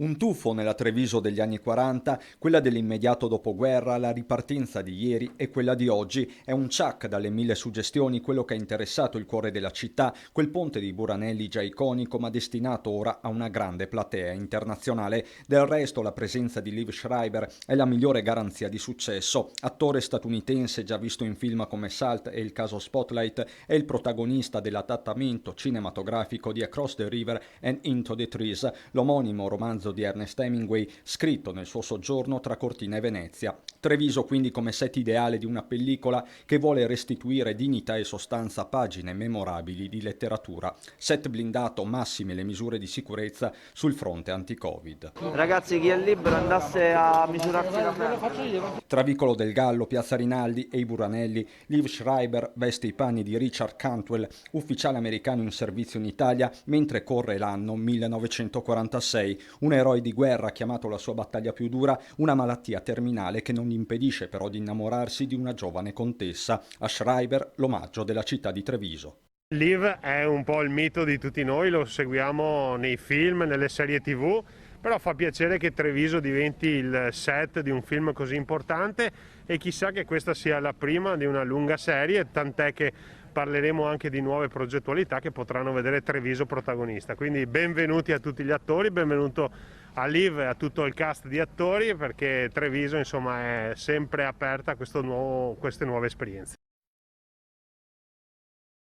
Un tuffo nella Treviso degli anni 40, quella dell'immediato dopoguerra, la ripartenza di ieri e quella di oggi. È un ciak dalle mille suggestioni, quello che ha interessato il cuore della città, quel ponte di Buranelli già iconico ma destinato ora a una grande platea internazionale. Del resto la presenza di Liev Schreiber è la migliore garanzia di successo. Attore statunitense già visto in film come Salt e Il caso Spotlight, è il protagonista dell'adattamento cinematografico di Across the River and Into the Trees, l'omonimo romanzo di Ernest Hemingway, scritto nel suo soggiorno tra Cortina e Venezia. Treviso quindi come set ideale di una pellicola che vuole restituire dignità e sostanza a pagine memorabili di letteratura. Set blindato, massime le misure di sicurezza sul fronte anti-Covid. Ragazzi, chi è libero andasse a misurarsi la me. Tra Vicolo del Gallo, Piazza Rinaldi e i Buranelli, Liev Schreiber veste i panni di Richard Cantwell, ufficiale americano in servizio in Italia mentre corre l'anno 1946. Un eroe di guerra chiamato la sua battaglia più dura, una malattia terminale che non gli impedisce però di innamorarsi di una giovane contessa. A Schreiber l'omaggio della città di Treviso. Liev è un po' il mito di tutti noi, lo seguiamo nei film, nelle serie TV, però fa piacere che Treviso diventi il set di un film così importante e chissà che questa sia la prima di una lunga serie, tant'è che parleremo anche di nuove progettualità che potranno vedere Treviso protagonista. Quindi benvenuti a tutti gli attori, benvenuto a Liev e a tutto il cast di attori, perché Treviso insomma è sempre aperta a queste nuove esperienze.